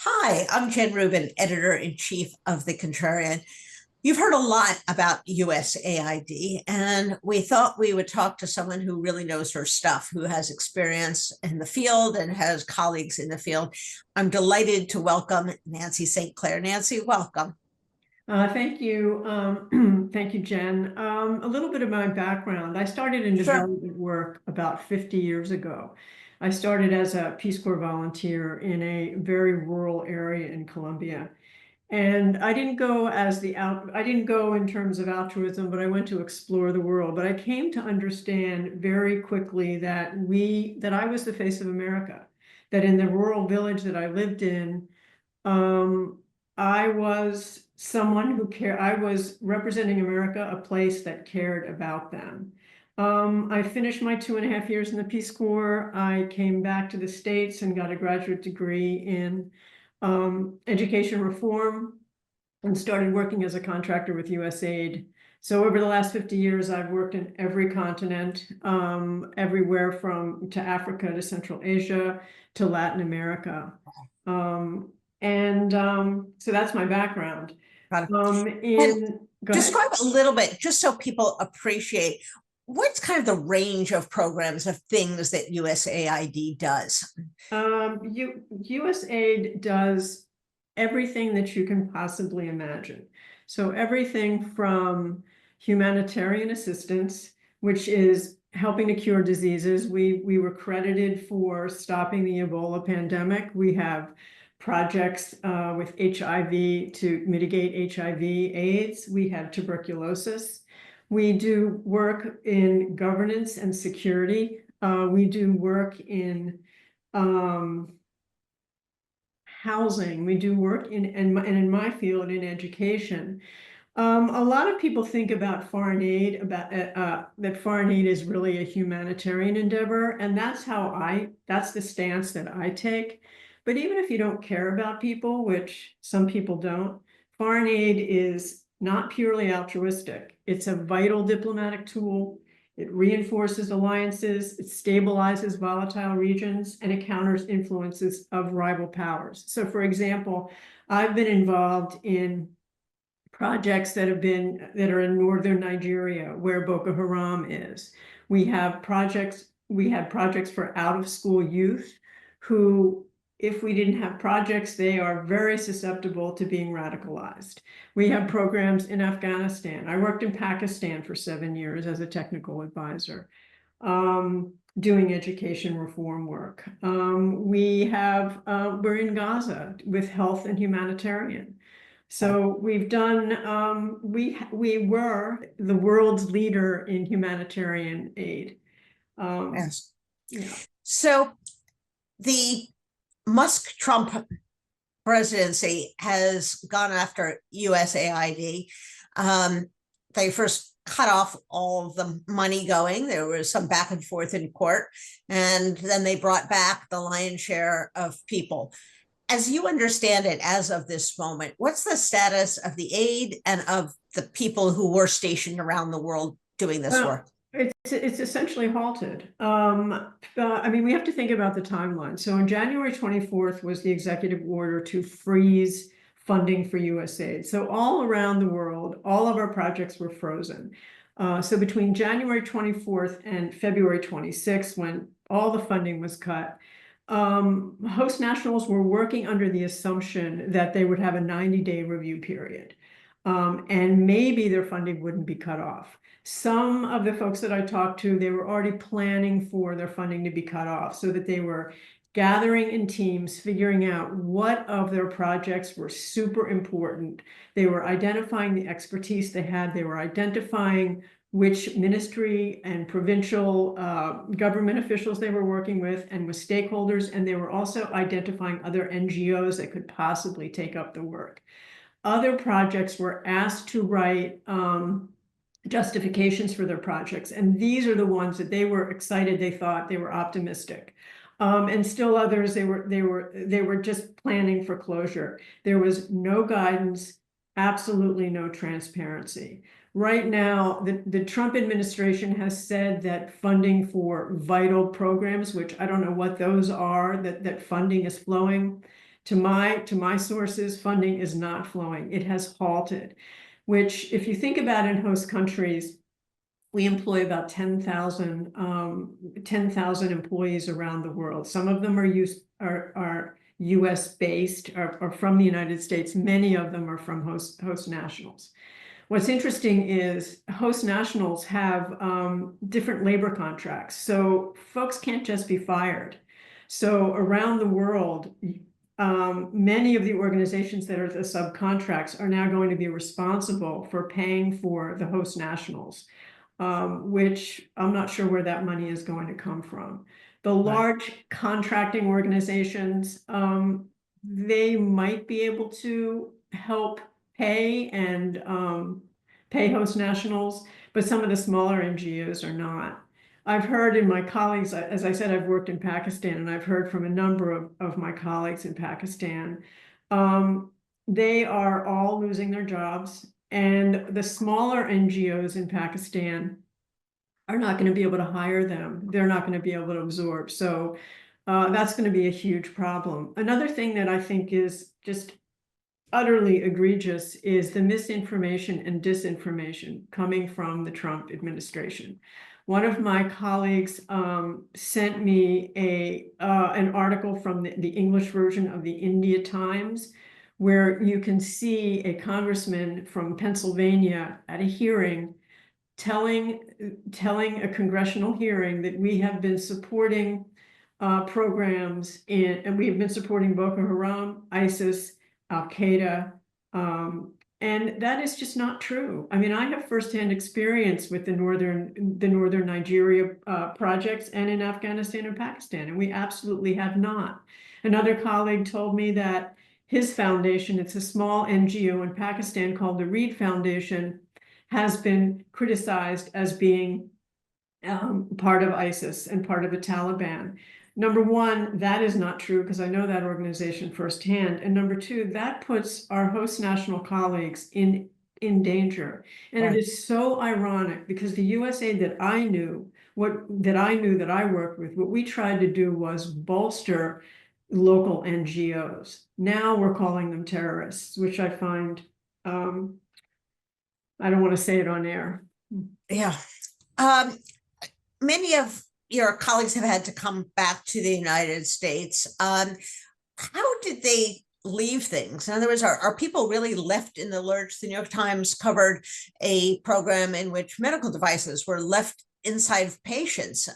Hi, I'm Jen Rubin, editor-in-chief of The Contrarian. You've heard a lot about USAID, and we thought we would talk to someone who really knows her stuff, who has experience in the field and has colleagues in the field. I'm delighted to welcome Nancy St. Clair. Nancy, welcome. Thank you. Thank you, Jen. A little bit of my background. I started in Sure. development work about 50 years ago. I started as a Peace Corps volunteer in a very rural area in Colombia. And I didn't go I didn't go in terms of altruism, but I went to explore the world. But I came to understand very quickly that I was the face of America, that in the rural village that I lived in, um, I was someone who cared. I was representing America, a place that cared about them. I finished my 2.5 years in the Peace Corps. I came back to the States and got a graduate degree in education reform and started working as a contractor with USAID. So over the last 50 years, I've worked in every continent, everywhere from to Africa to Central Asia to Latin America. Um, so that's my background. Got And Go ahead. describe a little bit, just so people appreciate, what's kind of the range of programs of things that USAID does? USAID does everything that you can possibly imagine. So everything from humanitarian assistance, which is helping to cure diseases. We were credited for stopping the Ebola pandemic. We have projects with HIV to mitigate HIV/AIDS. We have tuberculosis. We do work in governance and security. We do work in housing. We do work and in my field in education. A lot of people think about foreign aid, about that foreign aid is really a humanitarian endeavor, and that's the stance that I take. But even if you don't care about people, which some people don't, foreign aid is not purely altruistic. It's a vital diplomatic tool. It reinforces alliances, it stabilizes volatile regions, and it counters influences of rival powers. So, for example, I've been involved in projects that are in northern Nigeria, where Boko Haram is. We have projects for out-of-school youth who, if we didn't have projects, they are very susceptible to being radicalized. We have programs in Afghanistan. I worked in Pakistan for 7 years as a technical advisor, doing education reform work. We're in Gaza with health and humanitarian. So we've done, we were the world's leader in humanitarian aid. Yes. Yeah. So the Musk-Trump presidency has gone after USAID. They first cut off all of the money going. There was some back and forth in court, and then they brought back the lion's share of people. As you understand it, as of this moment, what's the status of the aid and of the people who were stationed around the world doing this work? It's essentially halted. I mean, we have to think about the timeline. So on January 24th was the executive order to freeze funding for USAID. So all around the world, all of our projects were frozen. So between January 24th and February 26th, when all the funding was cut, host nationals were working under the assumption that they would have a 90-day review period. And maybe their funding wouldn't be cut off. Some of the folks that I talked to, they were already planning for their funding to be cut off, so that they were gathering in teams, figuring out what of their projects were super important. They were identifying the expertise they had. They were identifying which ministry and provincial government officials they were working with and with stakeholders. And they were also identifying other NGOs that could possibly take up the work. Other projects were asked to write justifications for their projects. And these are the ones that they were excited, they thought, they were optimistic. And still others, they were just planning for closure. There was no guidance, absolutely no transparency. Right now, the Trump administration has said that funding for vital programs, which I don't know what those are, that funding is flowing To my sources, funding is not flowing. It has halted, which if you think about in host countries, we employ about 10,000 employees around the world. Some of them are US based, are from the United States. Many of them are from host nationals. What's interesting is host nationals have different labor contracts. So folks can't just be fired. So around the world, many of the organizations that are the subcontracts are now going to be responsible for paying for the host nationals, which I'm not sure where that money is going to come from. The large contracting organizations, they might be able to help pay and pay host nationals, but some of the smaller NGOs are not. I've heard in my colleagues, as I said, I've worked in Pakistan, and I've heard from a number of my colleagues in Pakistan. They are all losing their jobs, and the smaller NGOs in Pakistan are not going to be able to hire them. They're not going to be able to absorb. So that's going to be a huge problem. Another thing that I think is just utterly egregious is the misinformation and disinformation coming from the Trump administration. One of my colleagues sent me an article from the English version of the India Times, where you can see a congressman from Pennsylvania at a hearing telling a congressional hearing that we have been supporting programs and we have been supporting Boko Haram, ISIS, Al-Qaeda, and that is just not true. I mean, I have firsthand experience with the northern Nigeria projects and in Afghanistan and Pakistan, and we absolutely have not. Another colleague told me that his foundation, it's a small NGO in Pakistan called the Reed Foundation, has been criticized as being part of ISIS and part of the Taliban. Number one, that is not true because I know that organization firsthand. And number two, that puts our host national colleagues in danger. And it is so ironic because the USAID that I knew, that I worked with, what we tried to do was bolster local NGOs. Now we're calling them terrorists, which I find, I don't want to say it on air. Yeah. Many of your colleagues have had to come back to the United States. How did they leave things? In other words, are people really left in the lurch? The New York Times covered a program in which medical devices were left inside of patients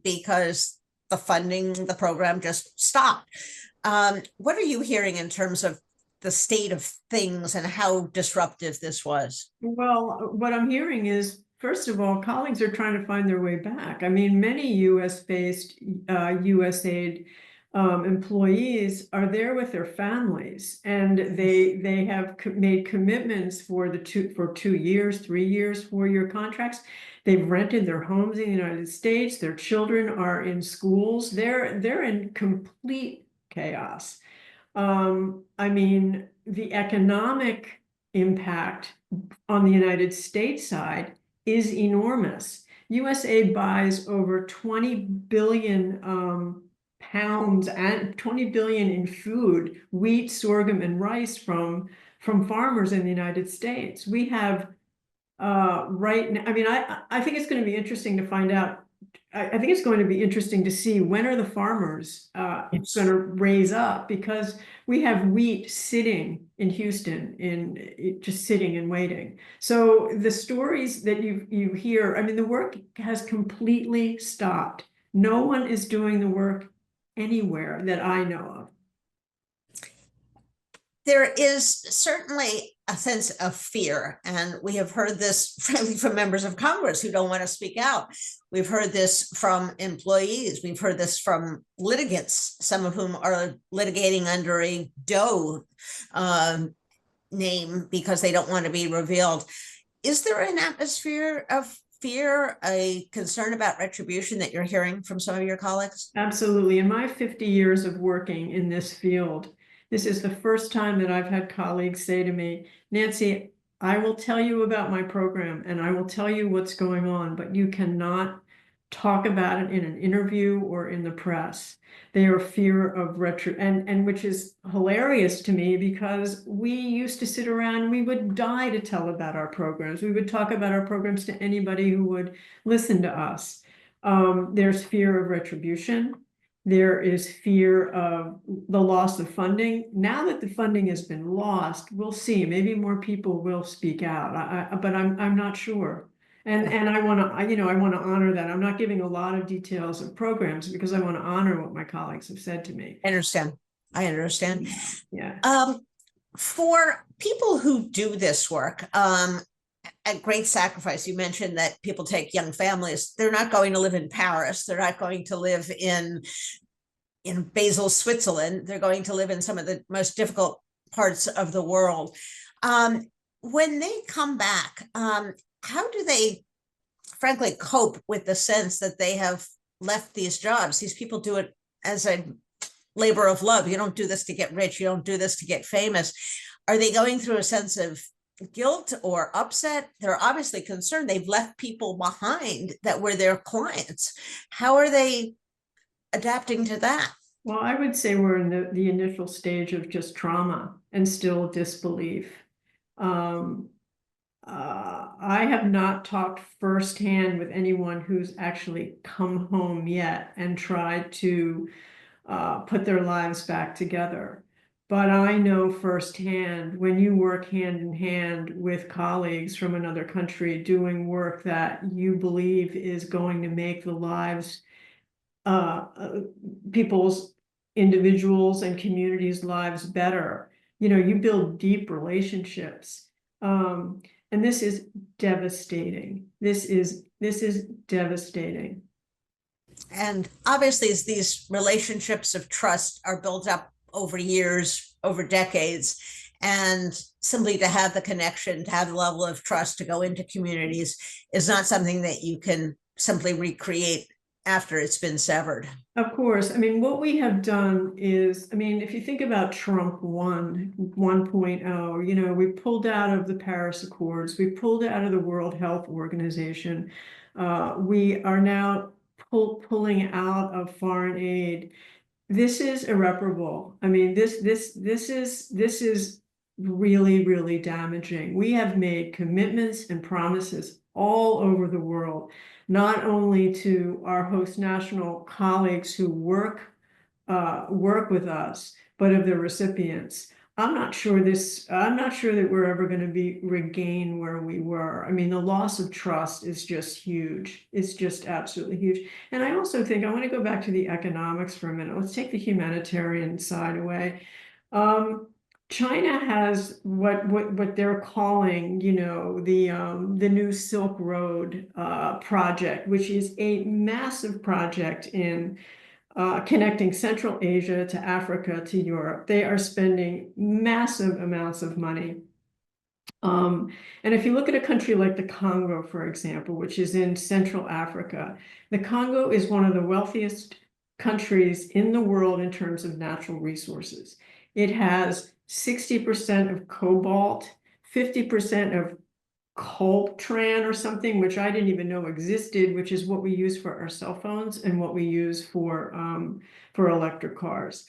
because the funding, the program just stopped. What are you hearing in terms of the state of things and how disruptive this was? Well, what I'm hearing is, first of all, colleagues are trying to find their way back. I mean, many US-based USAID employees are there with their families, and they have made commitments for 2 years, 3 years, 4-year contracts. They've rented their homes in the United States. Their children are in schools. They're in complete chaos. I mean, the economic impact on the United States side is enormous. USAID buys over 20 billion pounds and 20 billion in food, wheat, sorghum, and rice from farmers in the United States. We have right now, I mean, I think it's going to be interesting to find out. I think it's going to be interesting to see when are the farmers going to raise up, because we have wheat sitting in Houston, just sitting and waiting. So the stories that you hear, I mean, the work has completely stopped. No one is doing the work anywhere that I know of. There is certainly a sense of fear, and we have heard this frankly from members of Congress who don't want to speak out. We've heard this from employees. We've heard this from litigants, some of whom are litigating under a Doe name because they don't want to be revealed. Is there an atmosphere of fear, a concern about retribution that you're hearing from some of your colleagues? Absolutely. In my 50 years of working in this field, this is the first time that I've had colleagues say to me, Nancy, I will tell you about my program and I will tell you what's going on, but you cannot talk about it in an interview or in the press. They are fear of and which is hilarious to me because we used to sit around, we would die to tell about our programs. We would talk about our programs to anybody who would listen to us. There's fear of retribution. There is fear of the loss of funding. Now that the funding has been lost, we'll see. Maybe more people will speak out, but I'm not sure. And I want to, I want to honor that. I'm not giving a lot of details of programs because I want to honor what my colleagues have said to me. I understand. I understand. Yeah. For people who do this work, at great sacrifice, you mentioned that people take young families. They're not going to live in Paris. They're not going to live in Basel, Switzerland. They're going to live in some of the most difficult parts of the world. When they come back, how do they, frankly, cope with the sense that they have left these jobs? These people do it as a labor of love. You don't do this to get rich. You don't do this to get famous. Are they going through a sense of guilt or upset? They're obviously concerned. They've left people behind that were their clients. How are they adapting to that? Well, I would say we're in the initial stage of just trauma and still disbelief. I have not talked firsthand with anyone who's actually come home yet and tried to put their lives back together. But I know firsthand when you work hand in hand with colleagues from another country doing work that you believe is going to make the lives, people's, individuals and communities' lives better. You build deep relationships. And this is devastating. This is devastating. And obviously, as these relationships of trust are built up over years, over decades, and simply to have the connection, to have the level of trust to go into communities is not something that you can simply recreate after it's been severed. Of course. I mean, what we have done is, I mean, if you think about Trump 1.0, we pulled out of the Paris Accords, we pulled out of the World Health Organization. We are now pulling out of foreign aid. This is irreparable. I mean, this is really, really damaging. We have made commitments and promises all over the world, not only to our host national colleagues who work with us, but of the recipients. I'm not sure that we're ever going to regain where we were. I mean, the loss of trust is just huge. It's just absolutely huge. And I also think I want to go back to the economics for a minute. Let's take the humanitarian side away. China has what they're calling, the new Silk Road project, which is a massive project in connecting Central Asia to Africa to Europe. They are spending massive amounts of money. And if you look at a country like the Congo, for example, which is in Central Africa, the Congo is one of the wealthiest countries in the world in terms of natural resources. It has 60% of cobalt, 50% of coltran or something, which I didn't even know existed, which is what we use for our cell phones and what we use for electric cars.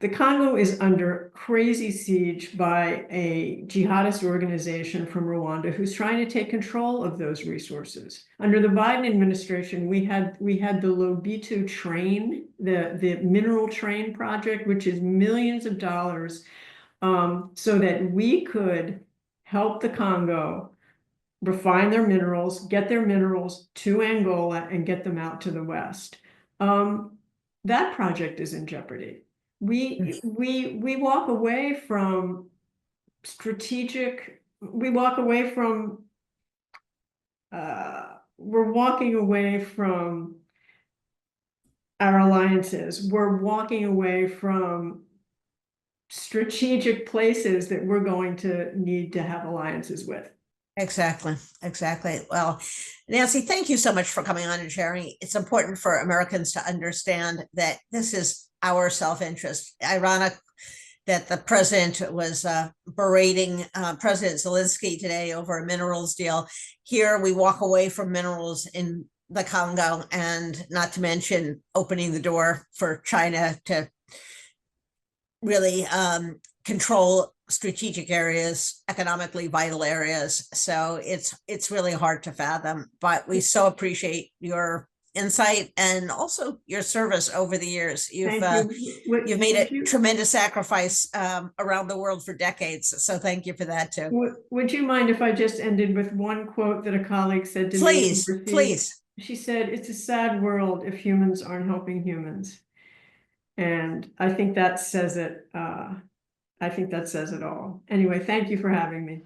The Congo is under crazy siege by a jihadist organization from Rwanda who's trying to take control of those resources. Under the Biden administration, we had the Lobito train, the mineral train project, which is millions of dollars, so that we could help the Congo refine their minerals, get their minerals to Angola, and get them out to the West. That project is in jeopardy. We walk away from we're walking away from our alliances. We're walking away from strategic places that we're going to need to have alliances with. Exactly. Well, Nancy, thank you so much for coming on and sharing. It's important for Americans to understand that this is our self-interest. Ironic that the president was berating President Zelensky today over a minerals deal. Here we walk away from minerals in the Congo, and not to mention opening the door for China to really control strategic areas, economically vital areas. So it's really hard to fathom, but we so appreciate your insight and also your service over the years. You've Thank you. you've made a tremendous sacrifice around the world for decades. So thank you for that too. Would you mind if I just ended with one quote that a colleague said to me Please, overseas? please. She said, "It's a sad world if humans aren't helping humans." And I think that says it. I think that says it all. Anyway, thank you for having me.